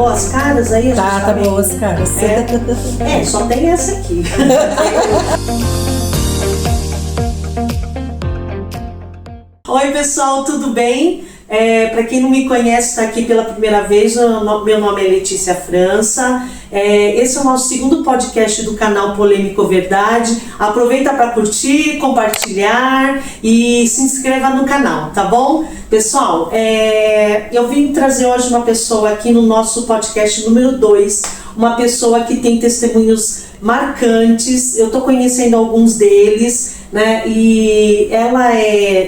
boas caras aí? Tá boas caras. Só tem essa aqui. Oi pessoal, tudo bem? Para quem não me conhece, está aqui pela primeira vez, meu nome é Letícia França. Esse é o nosso segundo podcast do canal Polêmico Verdade. Aproveita para curtir, compartilhar e se inscreva no canal, tá bom? Pessoal, eu vim trazer hoje uma pessoa aqui no nosso podcast número 2, uma pessoa que tem testemunhos marcantes. Eu tô conhecendo alguns deles, né? E ela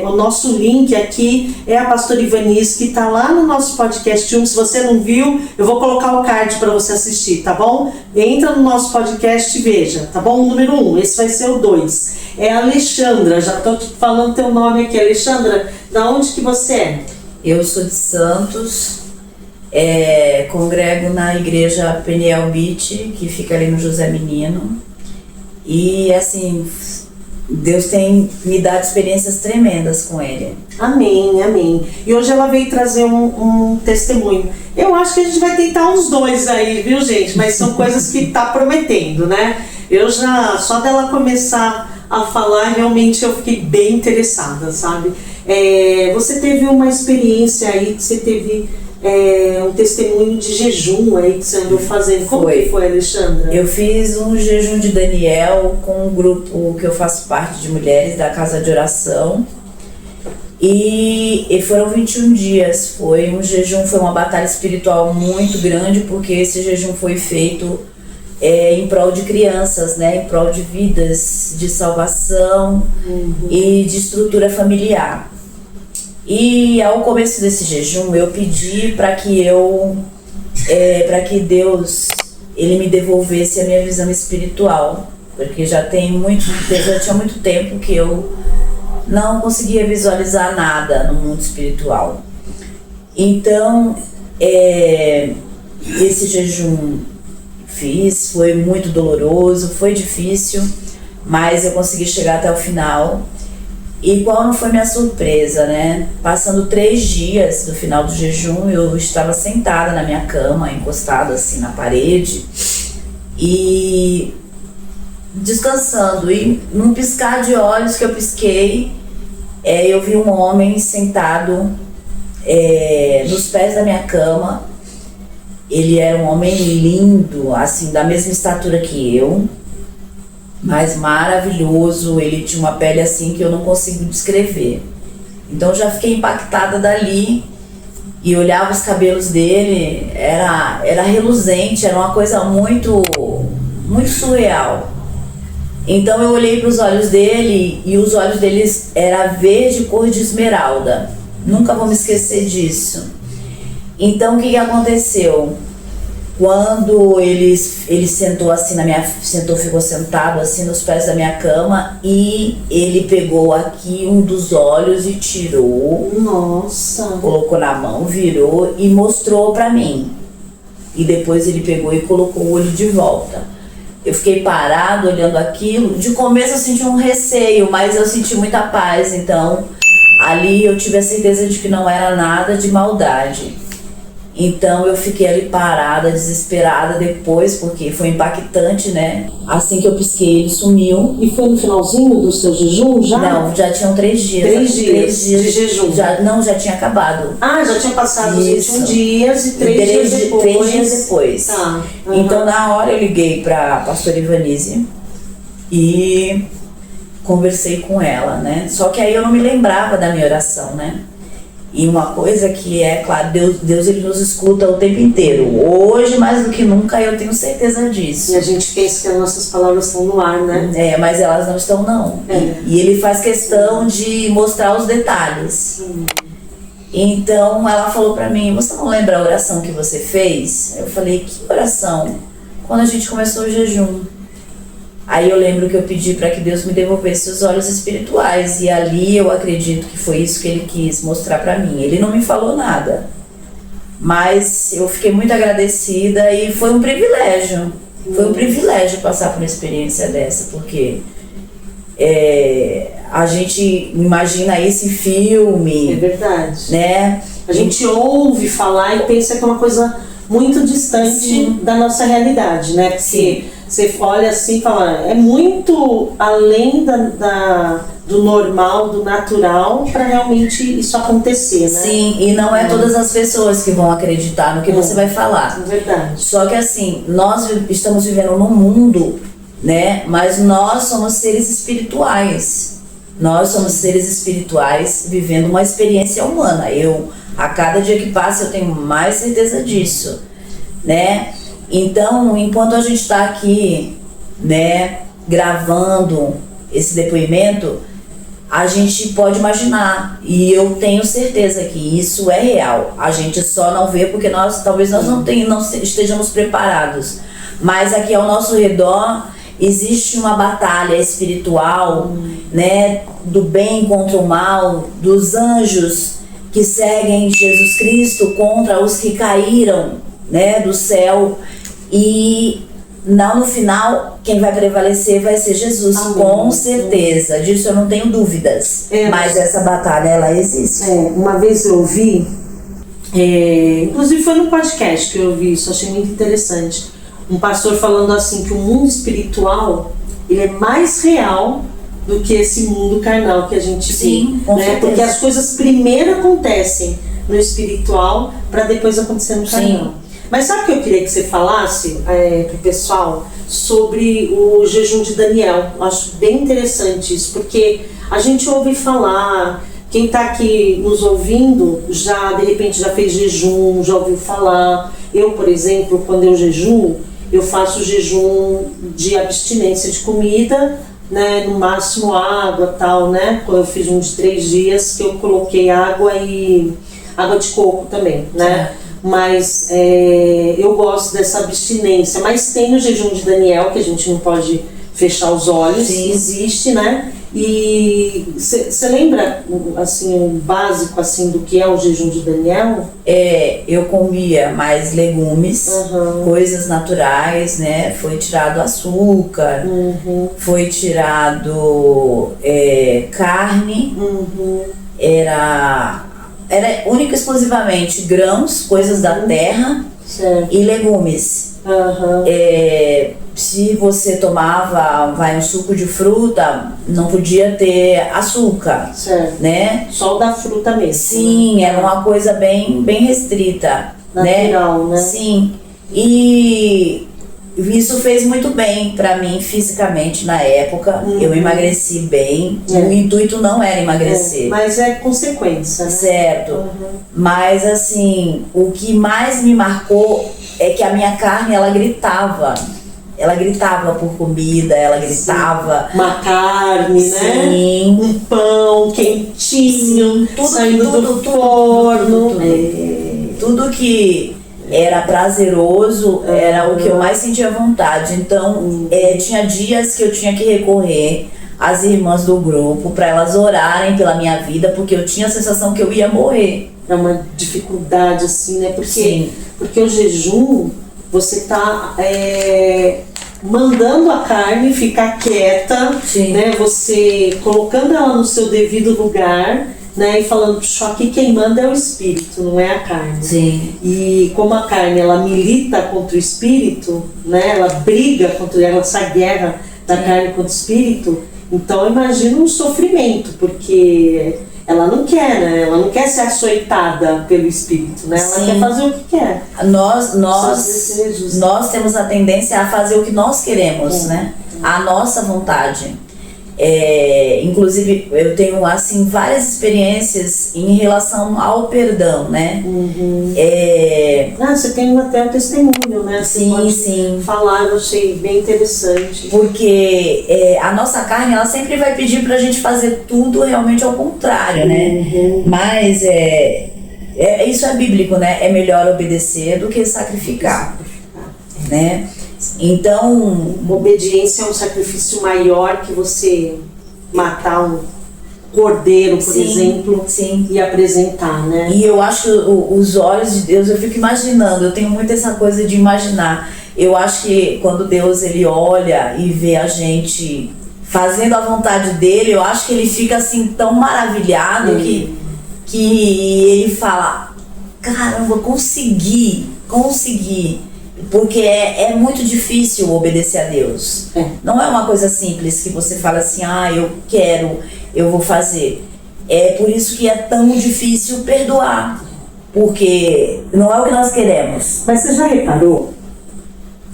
o nosso link aqui é a pastora Ivanice, que tá lá no nosso podcast 1. Se você não viu, eu vou colocar o card para você assistir, tá bom? Entra no nosso podcast e veja, tá bom? O número 1, esse vai ser o 2. É a Alexandra, já tô te falando teu nome aqui. Alexandra, da onde que você é? Eu sou de Santos, congrego na igreja Peniel Beach, que fica ali no José Menino. E assim, Deus tem me dado experiências tremendas com ele. Amém, amém. E hoje ela veio trazer um testemunho. Eu acho que a gente vai tentar uns 2 aí, viu, gente? Mas são coisas que tá prometendo, né? Só dela começar a falar, realmente eu fiquei bem interessada, sabe? Você teve uma experiência aí, que você teve um testemunho de jejum aí que você andou fazendo. Como que foi, Alexandra? Eu fiz um jejum de Daniel com um grupo que eu faço parte de mulheres da Casa de Oração. E foram 21 dias. Foi um jejum, foi uma batalha espiritual muito grande, porque esse jejum foi feito em prol de crianças, né? Em prol de vidas, de salvação e de estrutura familiar. E ao começo desse jejum eu pedi para que Deus ele me devolvesse a minha visão espiritual, porque já tinha muito tempo que eu não conseguia visualizar nada no mundo espiritual. Então esse jejum foi muito doloroso, foi difícil, mas eu consegui chegar até o final. E qual não foi minha surpresa, né? Passando 3 dias do final do jejum, eu estava sentada na minha cama, encostada assim na parede e descansando. E num piscar de olhos que eu pisquei, eu vi um homem sentado nos pés da minha cama. Ele era um homem lindo, assim, da mesma estatura que eu, mas maravilhoso. Ele tinha uma pele assim que eu não consigo descrever. Então eu já fiquei impactada dali e olhava os cabelos dele, era reluzente, era uma coisa muito, muito surreal. Então eu olhei para os olhos dele e os olhos dele era verde, cor de esmeralda. Nunca vou me esquecer disso. Então o que aconteceu? Quando ele sentou assim ficou sentado assim nos pés da minha cama e ele pegou aqui um dos olhos e tirou. Nossa! Colocou na mão, virou e mostrou pra mim. E depois ele pegou e colocou o olho de volta. Eu fiquei parado olhando aquilo. De começo eu senti um receio, mas eu senti muita paz. Então ali eu tive a certeza de que não era nada de maldade. Então eu fiquei ali parada, desesperada depois, porque foi impactante, né? Assim que eu pisquei, ele sumiu. E foi no finalzinho do seu jejum já? Não, já tinham 3 dias. 3 dias de jejum? Já tinha acabado. Já tinha passado os 21 dias e 3 dias depois. 3 dias depois. Tá. Então na hora eu liguei pra pastora Ivanice e conversei com ela, né? Só que aí eu não me lembrava da minha oração, né? E uma coisa que claro, Deus ele nos escuta o tempo inteiro. Hoje, mais do que nunca, eu tenho certeza disso. E a gente pensa que as nossas palavras estão no ar, né? Mas elas não estão, não. E ele faz questão de mostrar os detalhes. Então, ela falou pra mim, você não lembra a oração que você fez? Eu falei, que oração? Quando a gente começou o jejum. Aí eu lembro que eu pedi para que Deus me devolvesse os olhos espirituais, e ali eu acredito que foi isso que ele quis mostrar para mim. Ele não me falou nada, mas eu fiquei muito agradecida e foi um privilégio. Foi um privilégio passar por uma experiência dessa, porque a gente imagina isso em filme. É verdade. Né? A gente ouve falar e pensa que é uma coisa muito distante da nossa realidade, né? Porque você olha assim e fala, é muito além do normal, do natural, para realmente isso acontecer, né? Sim, e não é todas as pessoas que vão acreditar no que você vai falar. É verdade. Só que assim, nós estamos vivendo num mundo, né? Mas nós somos seres espirituais. Nós somos seres espirituais vivendo uma experiência humana. A cada dia que passa, eu tenho mais certeza disso, né? Então, enquanto a gente está aqui, né, gravando esse depoimento, a gente pode imaginar, e eu tenho certeza que isso é real. A gente só não vê porque talvez nós não estejamos preparados. Mas aqui ao nosso redor existe uma batalha espiritual, né, do bem contra o mal, dos anjos que seguem Jesus Cristo contra os que caíram, né, do céu, e no final quem vai prevalecer vai ser Jesus. Amém. Com certeza, disso eu não tenho dúvidas. Mas essa batalha, ela existe. Uma vez eu ouvi, inclusive foi no podcast que eu ouvi isso, achei muito interessante, um pastor falando assim, que o mundo espiritual, ele é mais real do que esse mundo carnal que a gente Sim, vê, né? Porque as coisas primeiro acontecem no espiritual para depois acontecer no carnal. Sim. Mas sabe o que eu queria que você falasse pro pessoal sobre o jejum de Daniel? Eu acho bem interessante isso, porque a gente ouve falar, quem está aqui nos ouvindo já de repente já fez jejum, já ouviu falar. Eu, por exemplo, quando eu jejuo, eu faço jejum de abstinência de comida, né, no máximo água, tal, né? Quando eu fiz um de 3 dias, que eu coloquei água e água de coco também, né? Mas eu gosto dessa abstinência. Mas tem o jejum de Daniel, que a gente não pode fechar os olhos. Sim. Existe, né? E você lembra, assim, o básico, assim, do que é o jejum de Daniel? Eu comia mais legumes, coisas naturais, né? Foi tirado açúcar, foi tirado carne, era única e exclusivamente grãos, coisas da terra, e legumes. Se você tomava um suco de fruta, não podia ter açúcar, né? Só da fruta mesmo. Sim, né? Era uma coisa bem restrita, natural, né? Sim, e isso fez muito bem para mim fisicamente na época. Eu emagreci bem. O intuito não era emagrecer. Mas é consequência, né? Certo. Mas assim, o que mais me marcou é que a minha carne, ela gritava. Ela gritava por comida, ela gritava. Sim. Uma carne, né? Sim. Um pão quentinho, saindo do forno. Tudo que era prazeroso, era o que eu mais sentia vontade. Então, tinha dias que eu tinha que recorrer às irmãs do grupo para elas orarem pela minha vida, porque eu tinha a sensação que eu ia morrer. É uma dificuldade, assim, né? Porque o jejum, você tá mandando a carne ficar quieta, né? Você colocando ela no seu devido lugar, né, e falando, puxa, aqui quem manda é o espírito, não é a carne. Sim. E como a carne, ela milita contra o espírito, né, ela briga contra essa guerra da carne contra o espírito, então imagina um sofrimento, porque ela não quer, né, ela não quer ser açoitada pelo espírito, né, ela quer fazer o que quer. Nós temos a tendência a fazer o que nós queremos, né, a nossa vontade. Inclusive eu tenho assim várias experiências em relação ao perdão, né? Você tem até um testemunho, né? Sim. Falar, eu achei bem interessante. Porque a nossa carne, ela sempre vai pedir pra gente fazer tudo realmente ao contrário, né? Mas isso é bíblico, né? É melhor obedecer do que sacrificar, né? Então, obediência é um sacrifício maior que você matar um cordeiro, por exemplo, e apresentar, né? E eu acho que os olhos de Deus, eu fico imaginando, eu tenho muito essa coisa de imaginar. Eu acho que quando Deus, ele olha e vê a gente fazendo a vontade dele, eu acho que ele fica assim tão maravilhado que ele fala, caramba, consegui conseguir, porque é muito difícil obedecer a Deus. Não é uma coisa simples que você fala assim, eu quero, eu vou fazer. É por isso que é tão difícil perdoar, porque não é o que nós queremos. Mas você já reparou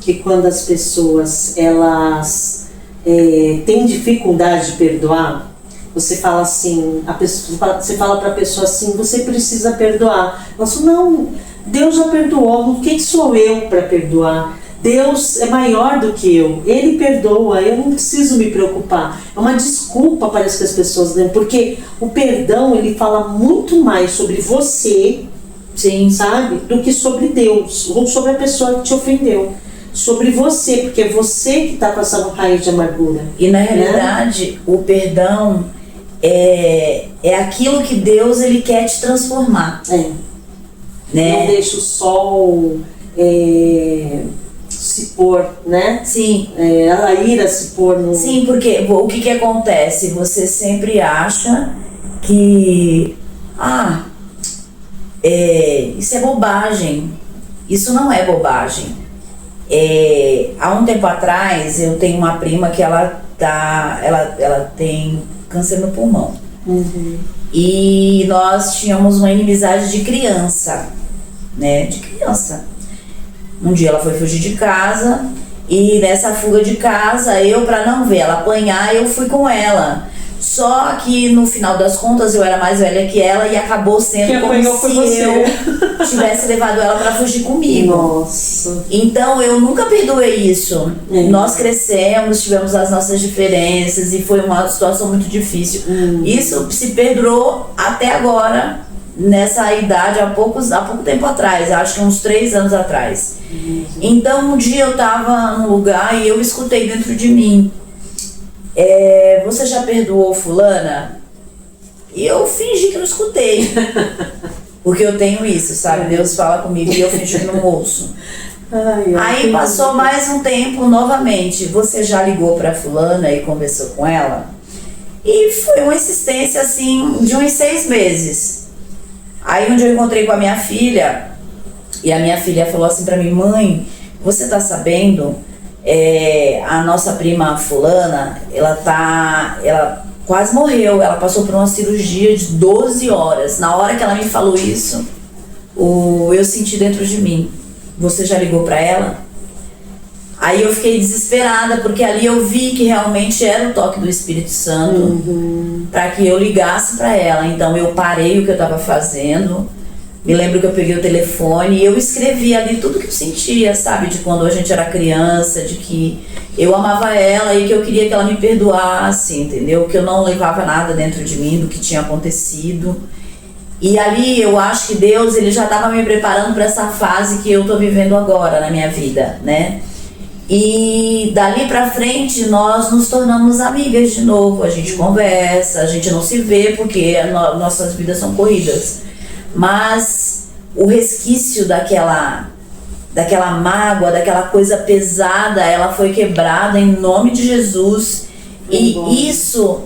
que quando as pessoas elas têm dificuldade de perdoar, você fala assim, você fala para a pessoa assim, você precisa perdoar. Ela fala, não, Deus já perdoou, quem sou eu para perdoar? Deus é maior do que eu, Ele perdoa, eu não preciso me preocupar. É uma desculpa, parece que as pessoas dão, porque o perdão, ele fala muito mais sobre você, sim, sabe, do que sobre Deus, ou sobre a pessoa que te ofendeu. Sobre você, porque é você que está com essa raiz de amargura. E na realidade, o perdão é aquilo que Deus ele quer te transformar. Né? Não deixa o sol se pôr, né? Sim. A ira se pôr no... Sim, porque o que acontece? Você sempre acha que isso é bobagem. Isso não é bobagem. Há um tempo atrás, eu tenho uma prima que ela tem câncer no pulmão. E nós tínhamos uma inimizade de criança, né? De criança. Um dia ela foi fugir de casa e nessa fuga de casa, eu, para não ver ela apanhar, eu fui com ela. Só que no final das contas eu era mais velha que ela e acabou sendo como se eu tivesse levado ela para fugir comigo. Nossa. Então eu nunca perdoei isso. Nós crescemos, tivemos as nossas diferenças e foi uma situação muito difícil. Isso se perdurou até agora, nessa idade, há pouco tempo atrás, acho que uns 3 anos atrás. Então um dia eu tava num lugar e eu escutei dentro de mim, você já perdoou fulana? E eu fingi que não escutei. Porque eu tenho isso, sabe? Deus fala comigo e eu fingi que não ouço. Aí passou mais um tempo novamente. Você já ligou pra fulana e conversou com ela? E foi uma insistência assim de uns 6 meses. Aí um dia eu encontrei com a minha filha e a minha filha falou assim pra mim, mãe, você tá sabendo? A nossa prima fulana, ela quase morreu, ela passou por uma cirurgia de 12 horas. Na hora que ela me falou isso, eu senti dentro de mim, você já ligou pra ela? Aí eu fiquei desesperada, porque ali eu vi que realmente era o toque do Espírito Santo para que eu ligasse pra ela. Então eu parei o que eu estava fazendo. Me lembro que eu peguei o telefone e eu escrevi ali tudo que eu sentia, sabe? De quando a gente era criança, de que eu amava ela e que eu queria que ela me perdoasse, entendeu? Que eu não levava nada dentro de mim do que tinha acontecido. E ali eu acho que Deus, ele já estava me preparando para essa fase que eu tô vivendo agora na minha vida, né? E dali pra frente nós nos tornamos amigas de novo. A gente conversa, a gente não se vê porque nossas vidas são corridas. Mas o resquício daquela mágoa, daquela coisa pesada, ela foi quebrada em nome de Jesus. E isso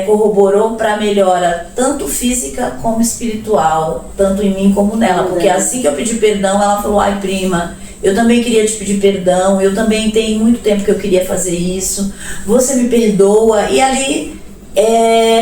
corroborou para melhora tanto física como espiritual, tanto em mim como nela. Porque assim que eu pedi perdão, ela falou, ai prima, eu também queria te pedir perdão, eu também tenho muito tempo que eu queria fazer isso, você me perdoa. E ali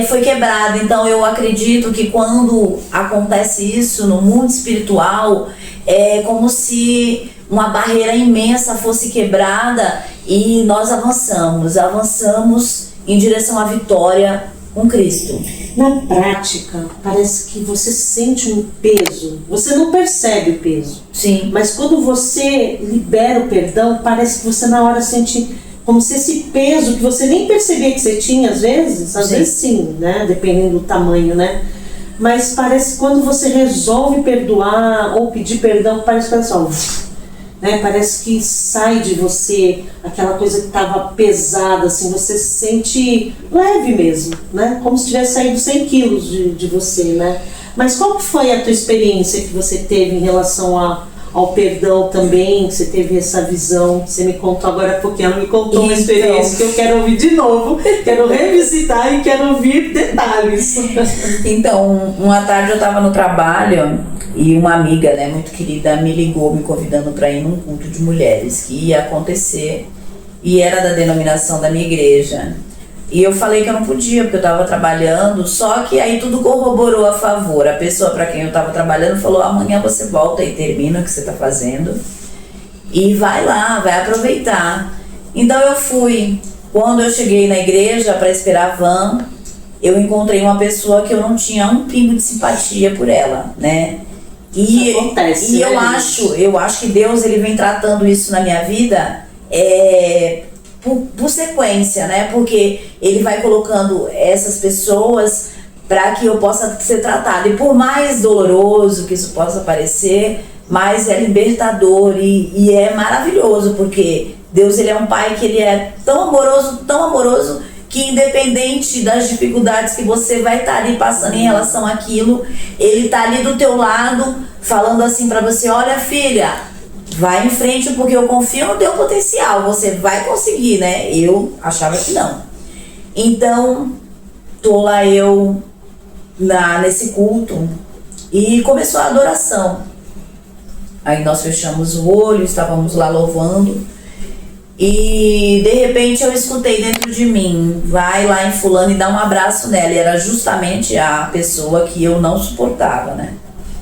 foi quebrado. Então eu acredito que quando acontece isso no mundo espiritual, é como se uma barreira imensa fosse quebrada e nós avançamos em direção à vitória com Cristo. Na prática, parece que você sente um peso, você não percebe o peso. Sim. Mas quando você libera o perdão, parece que você na hora sente como se esse peso que você nem percebia que você tinha, às vezes sim, né? Dependendo do tamanho, né? Mas parece que quando você resolve perdoar ou pedir perdão, parece que só, né? Parece que sai de você aquela coisa que estava pesada, assim, você se sente leve mesmo, né? Como se tivesse saído 100 quilos de você, né? Mas qual que foi a tua experiência que você teve em relação ao perdão também? Você teve essa visão, você me contou agora há pouquinho, ela me contou uma experiência que eu quero ouvir de novo, quero revisitar e quero ouvir detalhes. Então, uma tarde eu estava no trabalho E uma amiga, né, muito querida, me ligou me convidando para ir num culto de mulheres que ia acontecer e era da denominação da minha igreja. E eu falei que eu não podia, porque eu estava trabalhando, só que aí tudo corroborou a favor. A pessoa para quem eu estava trabalhando falou: amanhã você volta e termina o que você está fazendo e vai lá, vai aproveitar. Então eu fui. Quando eu cheguei na igreja para esperar a van, eu encontrei uma pessoa que eu não tinha um pingo de simpatia por ela, né? Isso acontece, eu acho que Deus, ele vem tratando isso na minha vida por sequência, né? Porque ele vai colocando essas pessoas para que eu possa ser tratada. E por mais doloroso que isso possa parecer, mais é libertador e é maravilhoso, porque Deus, ele é um pai que ele é tão amoroso, que independente das dificuldades que você vai estar ali passando em relação àquilo, ele tá ali do teu lado, falando assim para você: olha, filha, vai em frente, porque eu confio no teu potencial, você vai conseguir, né? Eu achava que não. Então, tô lá eu nesse culto e começou a adoração. Aí nós fechamos o olho, estávamos lá louvando. E de repente eu escutei dentro de mim: vai lá em fulano e dá um abraço nela. E era justamente a pessoa que eu não suportava, né?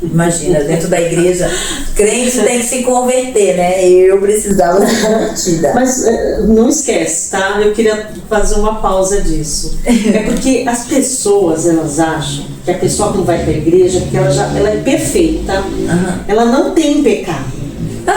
Imagina, dentro da igreja, crente tem que se converter, né? Eu precisava ser convertida. Mas não esquece, tá? Eu queria fazer uma pausa disso. É porque as pessoas, elas acham que a pessoa que não vai pra igreja, porque ela é perfeita, ela não tem pecado.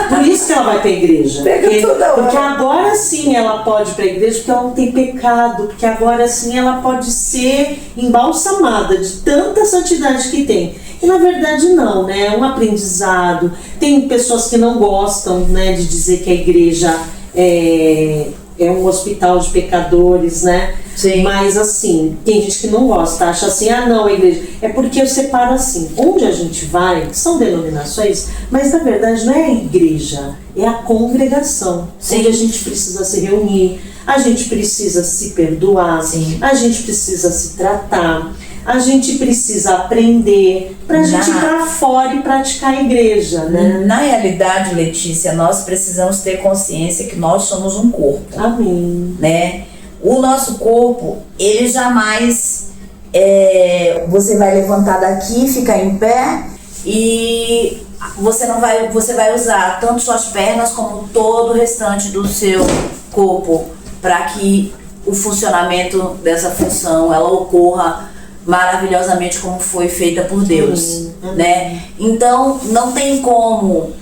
Por isso que ela vai para a igreja. Porque agora sim ela pode ir para a igreja, porque ela não tem pecado, porque agora sim ela pode ser embalsamada de tanta santidade que tem. E na verdade não, né? É um aprendizado. Tem pessoas que não gostam, né, de dizer que a igreja é um hospital de pecadores, né? Sim. Mas assim, tem gente que não gosta, acha assim: ah não, a igreja. É porque eu separo assim, onde a gente vai, são denominações, mas na verdade não é a igreja, é a congregação. Sim. Onde a gente precisa se reunir, a gente precisa se perdoar, sim, a gente precisa se tratar, a gente precisa aprender pra gente ir pra fora e praticar a igreja, né? Na realidade, Letícia, nós precisamos ter consciência que nós somos um corpo. Amém. Né? O nosso corpo, ele jamais você vai levantar daqui, ficar em pé e você vai usar tanto suas pernas como todo o restante do seu corpo para que o funcionamento dessa função ela ocorra maravilhosamente como foi feita por Deus, né? Então não tem como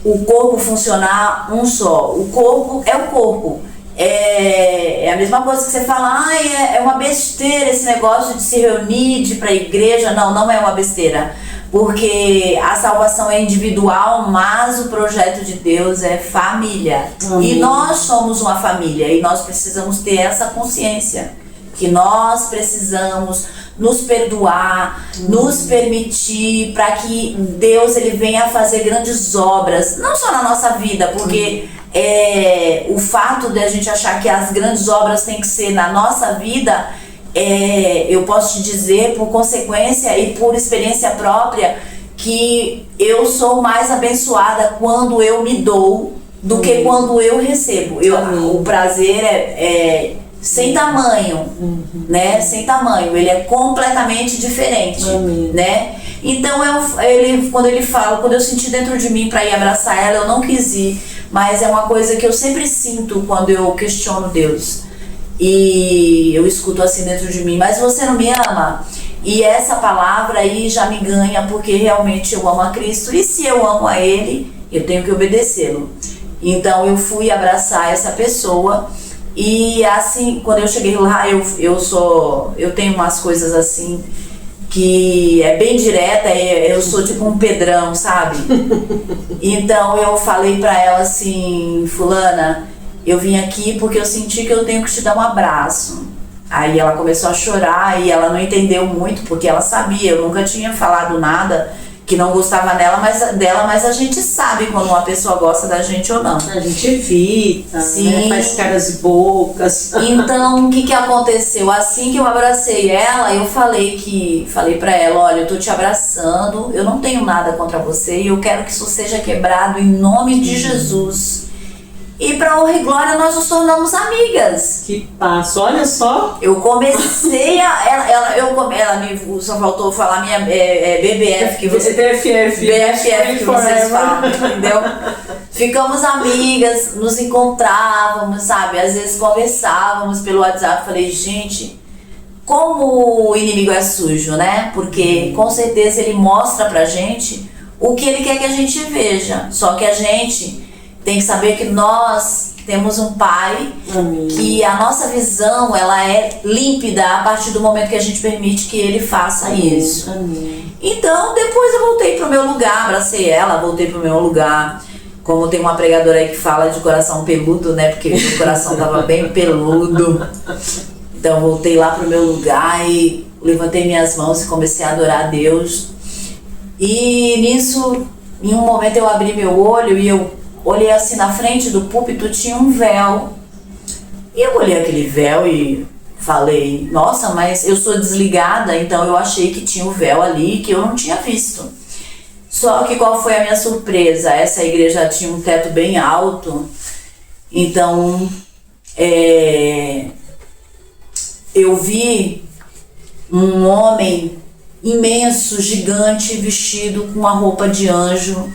o corpo funcionar um só. O corpo é o corpo. É a mesma coisa que você fala: é uma besteira esse negócio de se reunir, de ir para a igreja. Não é uma besteira, porque a salvação é individual, mas o projeto de Deus é família. E nós somos uma família e nós precisamos ter essa consciência que nós precisamos nos perdoar, nos permitir para que Deus ele venha fazer grandes obras, não só na nossa vida, porque o fato de a gente achar que as grandes obras têm que ser na nossa vida, eu posso te dizer por consequência e por experiência própria que eu sou mais abençoada quando eu me dou do que quando eu recebo. O prazer é sem tamanho, né? Sem tamanho, ele é completamente diferente, né? Então quando eu senti dentro de mim para ir abraçar ela, eu não quis ir, mas é uma coisa que eu sempre sinto quando eu questiono Deus. E eu escuto assim dentro de mim: mas você não me ama? E essa palavra aí já me ganha, porque realmente eu amo a Cristo, e se eu amo a Ele, eu tenho que obedecê-lo. Então eu fui abraçar essa pessoa. E assim, quando eu cheguei lá, eu tenho umas coisas assim que é bem direta, eu sou tipo um Pedrão, sabe? Então eu falei pra ela assim: fulana, eu vim aqui porque eu senti que eu tenho que te dar um abraço. Aí ela começou a chorar e ela não entendeu muito, porque ela sabia, eu nunca tinha falado nada que não gostava dela, mas a gente sabe quando uma pessoa gosta da gente ou não. A gente evita, né? Faz caras e bocas. Então, o que aconteceu? Assim que eu abracei ela, eu falei pra ela, olha, eu tô te abraçando, eu não tenho nada contra você e eu quero que isso seja quebrado em nome de Jesus. E pra honra e glória nós nos tornamos amigas. Que passo, olha só. Eu comecei ela me só faltou falar minha BBF que você BFF que vocês falam, entendeu? Ficamos amigas, nos encontrávamos, sabe? Às vezes conversávamos pelo WhatsApp. Falei, gente, como o inimigo é sujo, né? Porque com certeza ele mostra pra gente o que ele quer que a gente veja. Só que a gente tem que saber que nós temos um Pai, Amém. Que a nossa visão ela é límpida a partir do momento que a gente permite que Ele faça Amém. isso. Amém. Então depois eu voltei pro meu lugar, abracei ela, voltei pro meu lugar. Como tem uma pregadora aí que fala de coração peludo, né? Porque meu coração tava bem peludo. Então eu voltei lá pro meu lugar e levantei minhas mãos e comecei a adorar a Deus. E nisso, em um momento eu abri meu olho e eu olhei assim na frente do púlpito, tinha um véu. E eu olhei aquele véu e falei, nossa, mas eu sou desligada, então eu achei que tinha um véu ali que eu não tinha visto. Só que qual foi a minha surpresa? Essa igreja tinha um teto bem alto, então eu vi um homem imenso, gigante, vestido com uma roupa de anjo,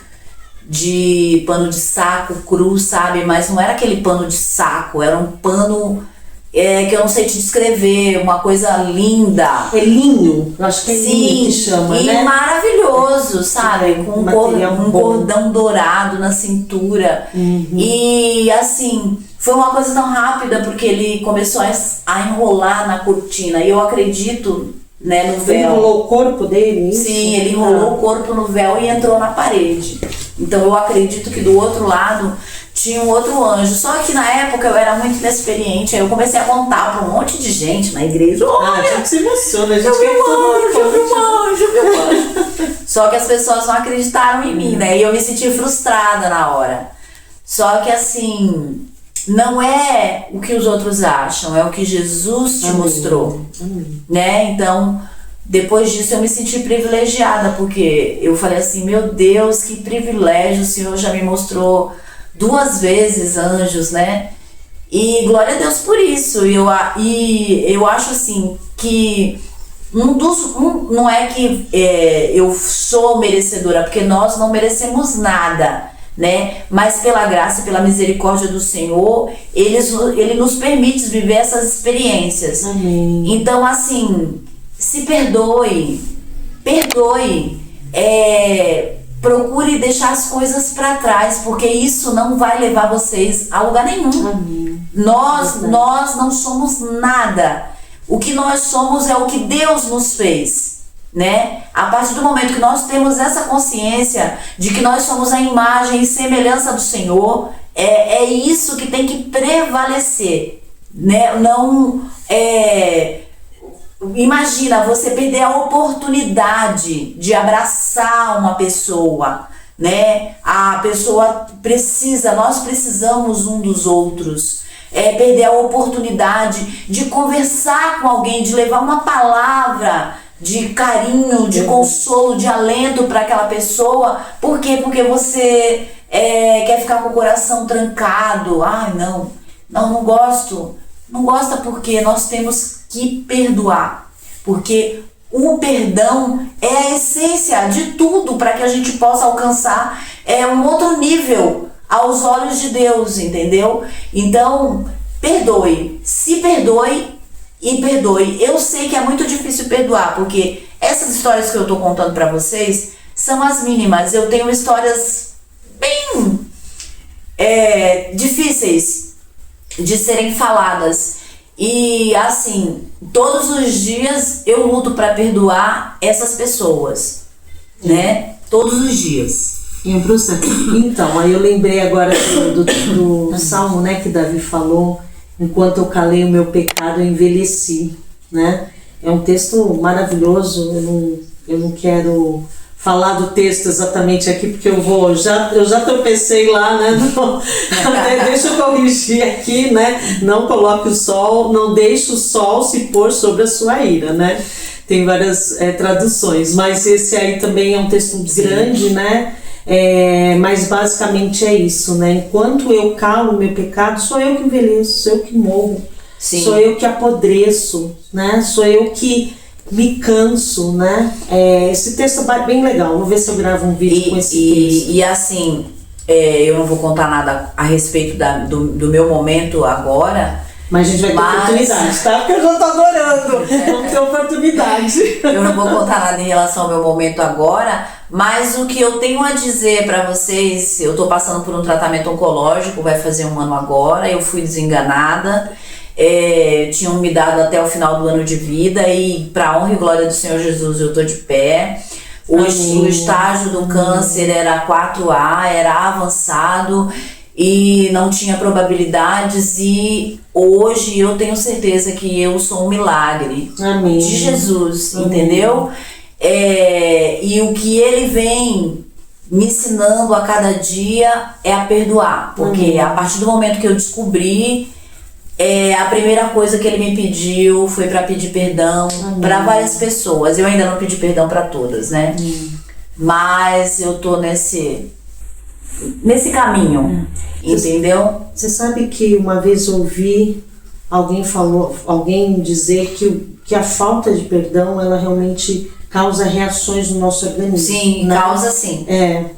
de pano de saco cru, sabe? Mas não era aquele pano de saco, era um pano que eu não sei te descrever, uma coisa linda. É linho, eu acho que é linho que chama, e né? maravilhoso, sabe? Com um cordão dourado na cintura. E assim, foi uma coisa tão rápida porque ele começou a enrolar na cortina. E eu acredito, né, no véu. Ele enrolou o corpo dele? Isso? Sim, ele enrolou o corpo no véu e entrou na parede. Então eu acredito que do outro lado tinha um outro anjo. Só que na época eu era muito inexperiente. Aí eu comecei a contar para um monte de gente na igreja. Olha, a gente se emociona, a gente eu vi um anjo. Só que as pessoas não acreditaram em mim, né? E eu me senti frustrada na hora. Só que assim, não é o que os outros acham, é o que Jesus te mostrou. Né? Então, depois disso eu me senti privilegiada, porque eu falei assim, meu Deus, que privilégio, o Senhor já me mostrou 2 vezes anjos, né? E glória a Deus por isso. E eu acho assim que não é que eu sou merecedora, porque nós não merecemos nada, né? Mas pela graça e pela misericórdia do Senhor, Ele nos permite viver essas experiências. Amém. Então assim, se perdoe, procure deixar as coisas para trás, porque isso não vai levar vocês a lugar nenhum. Amém. Nós não somos nada. O que nós somos é o que Deus nos fez, né? A partir do momento que nós temos essa consciência de que nós somos a imagem e semelhança do Senhor, é isso que tem que prevalecer, né? Não imagina você perder a oportunidade de abraçar uma pessoa, né? A pessoa nós precisamos um dos outros. Perder a oportunidade de conversar com alguém, de levar uma palavra de carinho, de consolo, de alento para aquela pessoa. Por quê? Porque você quer ficar com o coração trancado. Ai, não gosto. Não gosta porque nós temos que perdoar. Porque o perdão é a essência de tudo para que a gente possa alcançar um outro nível aos olhos de Deus, entendeu? Então, perdoe. Se perdoe e perdoe. Eu sei que é muito difícil perdoar, porque essas histórias que eu tô contando para vocês são as mínimas. Eu tenho histórias bem difíceis de serem faladas. E assim, todos os dias eu luto para perdoar essas pessoas, né? Todos os dias. Então, aí eu lembrei agora do salmo, né, que Davi falou, enquanto eu calei o meu pecado, eu envelheci, né? É um texto maravilhoso, eu não quero falar do texto exatamente aqui, porque eu já tropecei lá, né? Deixa eu corrigir aqui, né? Não coloque o sol, não deixe o sol se pôr sobre a sua ira, né? Tem várias traduções, mas esse aí também é um texto grande, né? Mas basicamente é isso, né? Enquanto eu calo o meu pecado, sou eu que envelheço, sou eu que morro, sou eu que apodreço, né? Sou eu que me canso, né? Esse texto é bem legal. Vou ver se eu gravo um vídeo com esse texto. E assim, eu não vou contar nada a respeito do meu momento agora. Mas a gente vai ter oportunidade, tá? Porque eu já tô adorando. Vamos ter oportunidade. Eu não vou contar nada em relação ao meu momento agora, mas o que eu tenho a dizer pra vocês, eu tô passando por um tratamento oncológico, vai fazer 1 ano agora, eu fui desenganada. Tinham me dado até o final do ano de vida e pra honra e glória do Senhor Jesus eu tô de pé. O estágio do câncer era 4A, era avançado e não tinha probabilidades, e hoje eu tenho certeza que eu sou um milagre de Jesus, entendeu? E o que ele vem me ensinando a cada dia é a perdoar, porque a partir do momento que eu descobri, a primeira coisa que ele me pediu foi para pedir perdão para várias pessoas. Eu ainda não pedi perdão para todas, né? Mas eu tô nesse caminho, entendeu? Você sabe que uma vez ouvi alguém dizer que a falta de perdão, ela realmente causa reações no nosso organismo. Sim, né? causa sim.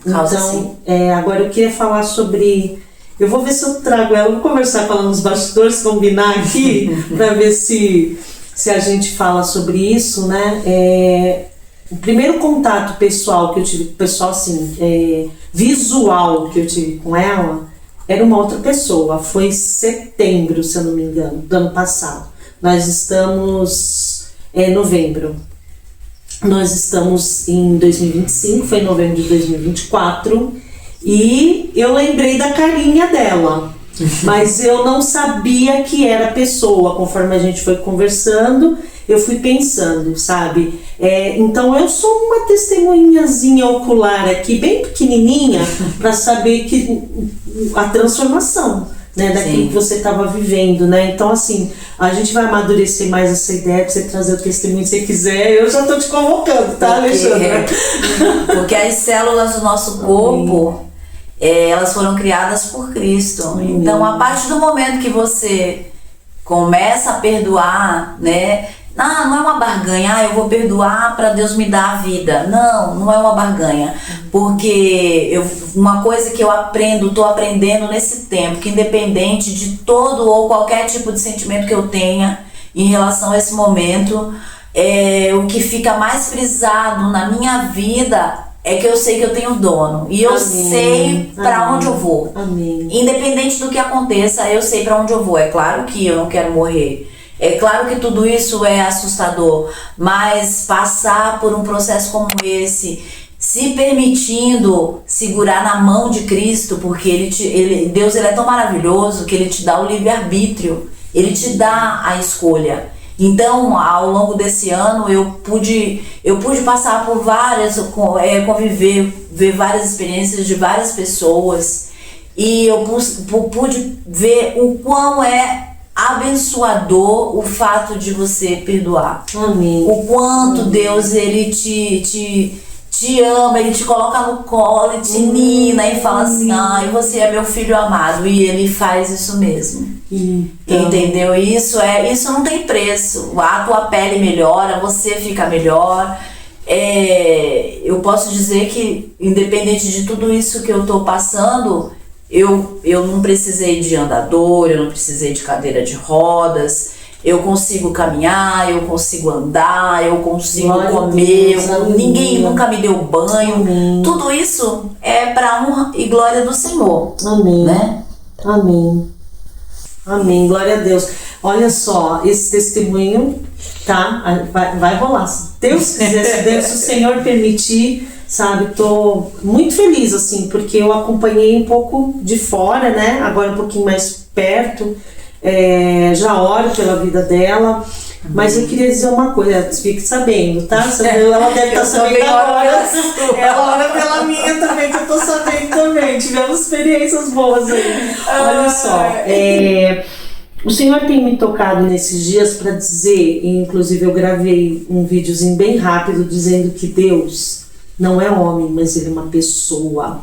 Causa sim. Agora eu queria falar sobre... Eu vou ver se eu trago ela, vou conversar com ela nos bastidores, combinar aqui, para ver se a gente fala sobre isso, né? O primeiro contato pessoal que eu tive, visual que eu tive com ela, era uma outra pessoa. Foi em setembro, se eu não me engano, do ano passado. Nós estamos em novembro. Nós estamos em 2025, foi em novembro de 2024. E eu lembrei da carinha dela, mas eu não sabia que era pessoa. Conforme a gente foi conversando, eu fui pensando, sabe? Então eu sou uma testemunhazinha ocular aqui, bem pequenininha, para saber que a transformação, né, daquilo que você estava vivendo, né? Então, assim, a gente vai amadurecer mais essa ideia para você trazer o testemunho que você quiser. Eu já tô te convocando, tá, Alexandra? Porque as células do nosso corpo, elas foram criadas por Cristo. Então, a partir do momento que você começa a perdoar, né? Não é uma barganha, eu vou perdoar para Deus me dar a vida. Não é uma barganha. Porque uma coisa que eu tô aprendendo nesse tempo, que independente de todo ou qualquer tipo de sentimento que eu tenha em relação a esse momento, o que fica mais frisado na minha vida é que eu sei que eu tenho dono. E eu sei para onde eu vou. Independente do que aconteça, eu sei para onde eu vou. É claro que eu não quero morrer. É claro que tudo isso é assustador. Mas passar por um processo como esse, se permitindo segurar na mão de Cristo, porque Deus ele é tão maravilhoso que ele te dá o livre-arbítrio. Ele te dá a escolha. Então, ao longo desse ano, eu pude passar por ver várias experiências de várias pessoas, e eu pude ver o quão é abençoador o fato de você perdoar. O quanto Deus ele te ama, ele te coloca no colo e te nina e fala assim, você é meu filho amado, e ele faz isso mesmo. Entendeu? Isso não tem preço. A tua pele melhora, você fica melhor. Eu posso dizer que, independente de tudo isso que eu tô passando, eu não precisei de andador, eu não precisei de cadeira de rodas. Eu consigo caminhar, eu consigo andar, eu consigo comer, ninguém nunca me deu banho. Tudo isso é para honra e glória do Senhor. Né? Amém, glória a Deus. Olha só, esse testemunho, tá? Vai rolar. Se Deus quiser, se o Senhor permitir, sabe? Tô muito feliz, assim, porque eu acompanhei um pouco de fora, né? Agora um pouquinho mais perto. Já oro pela vida dela. Mas eu queria dizer uma coisa, fique sabendo, tá? Ela deve estar sabendo agora. Ela ora pela minha também, que eu tô sabendo também. Tivemos experiências boas aí. Olha só, o Senhor tem me tocado nesses dias para dizer, e inclusive eu gravei um videozinho bem rápido dizendo que Deus não é homem, mas Ele é uma pessoa.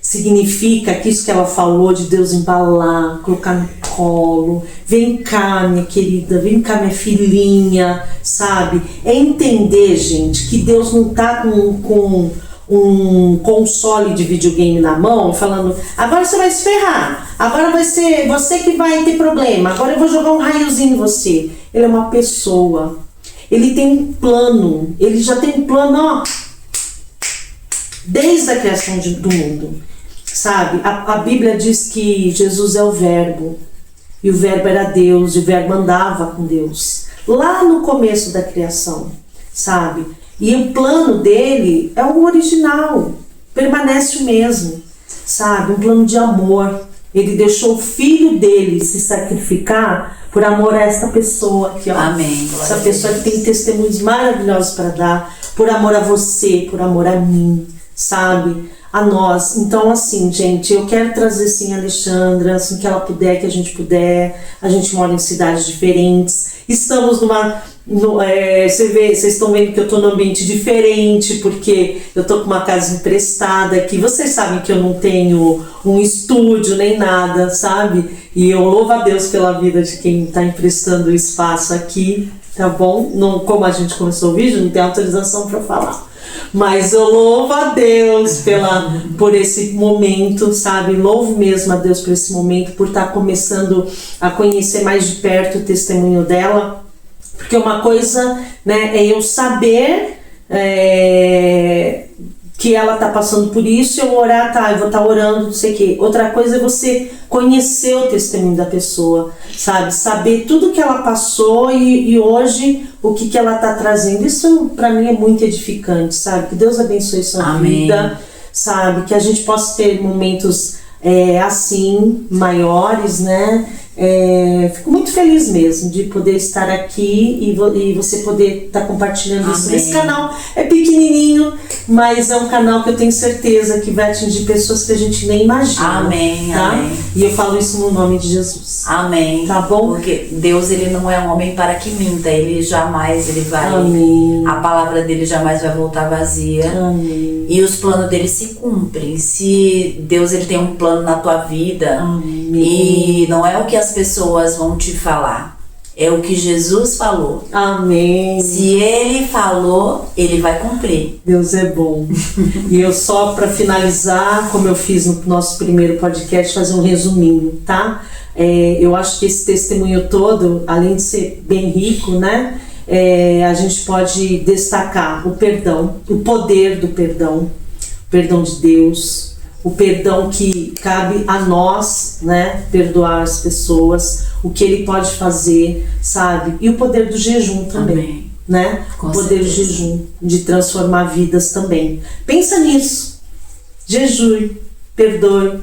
Significa que isso que ela falou de Deus embalar, colocar no colo, vem cá minha querida, vem cá minha filhinha, sabe? É entender, gente, que Deus não tá com um console de videogame na mão falando, agora você vai se ferrar, agora vai ser você que vai ter problema, agora eu vou jogar um raiozinho em você. Ele é uma pessoa, ele tem um plano, ele já tem um plano, ó, desde a criação do mundo. Sabe, a Bíblia diz que Jesus é o Verbo, e o Verbo era Deus, e o Verbo andava com Deus, lá no começo da criação, sabe? E o plano dele é o original, permanece o mesmo, sabe? Um plano de amor. Ele deixou o filho dele se sacrificar por amor a essa pessoa aqui, ó. Amém. Essa pessoa que tem testemunhos maravilhosos para dar, por amor a você, por amor a mim, sabe? A nós. Então, assim, gente, eu quero trazer sim a Alexandra, assim que ela puder, que a gente puder. A gente mora em cidades diferentes. Estamos vocês estão vendo que eu tô num ambiente diferente, porque eu tô com uma casa emprestada aqui. Vocês sabem que eu não tenho um estúdio nem nada, sabe? E eu louvo a Deus pela vida de quem tá emprestando o espaço aqui, tá bom? Não, como a gente começou o vídeo, não tem autorização para falar. Mas eu louvo a Deus por esse momento, sabe? Louvo mesmo a Deus por esse momento, por estar começando a conhecer mais de perto o testemunho dela. Porque uma coisa, né, é eu saber que ela está passando por isso, eu orar, eu vou estar orando, não sei o quê. Outra coisa é você conhecer o testemunho da pessoa, sabe? Saber tudo que ela passou e hoje o que ela está trazendo. Isso para mim é muito edificante, sabe? Que Deus abençoe sua vida, sabe? Que a gente possa ter momentos assim, maiores, né? Fico muito feliz mesmo de poder estar aqui e você poder estar compartilhando isso. Esse canal é pequenininho, mas é um canal que eu tenho certeza que vai atingir pessoas que a gente nem imagina. Amém, tá? amém. E eu falo isso no nome de Jesus. Amém. Tá bom? Porque Deus, ele não é um homem para que minta, ele vai. Amém. A palavra dele jamais vai voltar vazia. Amém. E os planos dele se cumprem. Se Deus, ele tem um plano na tua vida, Amém. E não é o que as pessoas vão te falar, é o que Jesus falou. Amém. Se ele falou, ele vai cumprir. Deus é bom. E eu só para finalizar, como eu fiz no nosso primeiro podcast, fazer um resuminho, tá? Eu acho que esse testemunho todo, além de ser bem rico, né? A gente pode destacar o perdão, o poder do perdão, o perdão de Deus, o perdão que cabe a nós, né, perdoar as pessoas, o que ele pode fazer, sabe? E o poder do jejum também. Amém. Né? Com o poder certeza. do jejum, de transformar vidas também. Pensa nisso. Jejue, perdoe.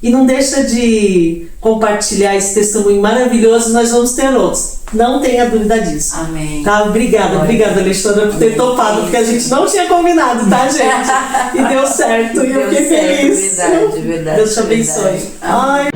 E não deixa de compartilhar esse testemunho maravilhoso, nós vamos ter outros. Não tenha dúvida disso. Amém. Tá? Obrigada, Alexandra, por ter topado, porque a gente não tinha combinado, tá, gente? E deu certo, e eu fiquei feliz. Verdade, verdade. Deus te abençoe. Verdade. Ai.